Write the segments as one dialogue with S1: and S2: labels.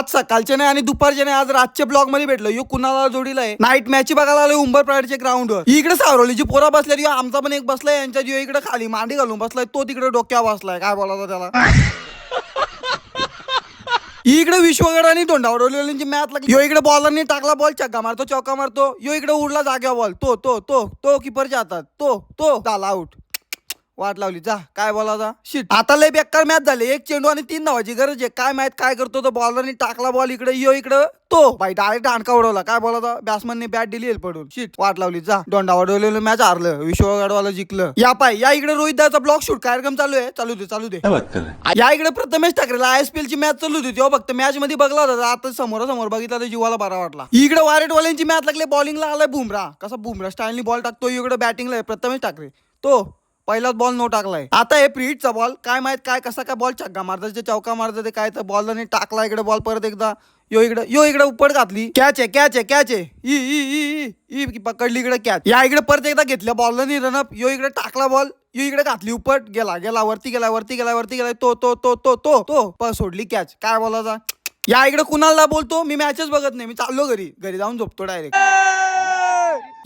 S1: आज सकाळचे नाही आणि दुपारचे नाही, आज रातच्या ब्लॉग मध्ये भेटलो. यो कुणाला जोडीला आहे, नाईट मॅच बघायला आलोय उंबर प्राईडच्या ग्राउंडवर. इकडे सावरवलीची पोरा बसल्या, आमचा पण एक बसलाय यांच्या जीव इकडे खाली मांडी घालून बसलाय, तो तिकडे डोक्यावर बसलाय. काय बोलायचं त्याला. इकडे विश्वगड आणि तोंडावरची मॅच लागली. यो इकडे बॉलरनी टाकला बॉल, चक्का मारतो, चौका मारतो. यो इकडे उडला जाग्या बॉल, तो तो तो तो किपरच्या हातात, तो झाला आउट. वाट लावली जा. काय बोलायचा शिट. आता लय बेकार मॅच झाली. एक चेंडू आणि 3 धावाची गरज आहे. काय माहित काय करतो तो. बॉलरनी टाकला बॉल इकडे, यो इकडे तो बाई डायरेक्ट हाणका उडवला. काय बोलायचा, बॅट्समनने बॅट दिली पडून. शिट. वाट लावली जा. दोंडावर मॅच हारलं, विश्वगडवाला जिंकलं. या पाय या इकडे रोहित दाचा ब्लॉग शूट कार्यक्रम चालू आहे. चालू दे. या इकडे प्रथमेश ठाकरेला ISPL ची मॅच चालू होती. तेव्हा फक्त मॅच मध्ये बघला होता. आता समोर बघितला तर जीवाला बरा वाटला. इकडे वारेटवाल्यांची मॅच लागली. बॉलिंगला आलाय बुमरा. कसा बुमरा स्टाईलनी बॉल टाकतो. इकडे बॅटिंगला आहे प्रथमेश ठाकरे. तो पहिलाच बॉल नो टाकलाय. आता हे प्रीटचा बॉल. काय माहित काय कसा काय बॉल छक्का मारतात, चौका मारतात ते काय. तर बॉलरने टाकला इकडे बॉल परत एकदा. यो इकडे उपट घातली. कॅच आहे. ई पकडली इकडे कॅच. या इकडे परत एकदा घेतल्या बॉलरनी रनअप. यो इकडे टाकला बॉल, यो इकडे घातली उपट. गेला वरती गेला. तो सोडली कॅच. काय बोलायचा. या इकडे कुणाला बोलतो, मी मॅचच बघत नाही. मी चाललो घरी जाऊन झोपतो डायरेक्ट.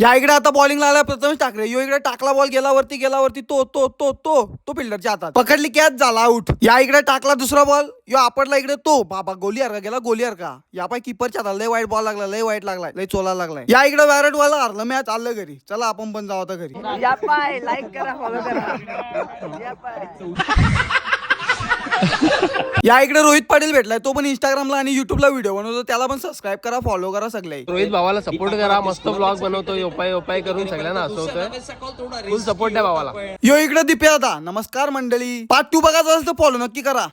S1: या इकडे आता बॉलिंगला आला प्रथमेश ठाकरे. यो इकडे टाकला बॉल, गेला वरती. तो फिल्डरच्या हातात पकडली कॅच, झाला आउट. या इकडे टाकला दुसरा बॉल, यो आपटला इकडे. तो बाबा गोलीयार का. या पाय किपरच्या हातात लय वाईट बॉल लागला, लय वाईट लागलाय, लय चोला लागलाय. या इकडे वाला हरलं मॅच. आलं घरी. चला आपण पण जाऊ आता घरी.
S2: या पाय लाईक करा, फॉलो करा. या पाय.
S1: या इकडे रोहित पाटील भेटलाय. तो पण इंस्टाग्रामला आणि युट्यूबला व्हिडिओ बनवतो. त्याला पण सबस्क्राईब करा, फॉलो करा सगळे.
S3: रोहित भावाला सपोर्ट करा. मस्त ब्लॉग बनवतोय. उपाय करून सगळ्यांना हसवतोय. फुल सपोर्ट द्या भावाला.
S1: यो इकडे दिपे आता. नमस्कार मंडळी. पार्ट 2 बघायचा असेल तर फॉलो नक्की करा.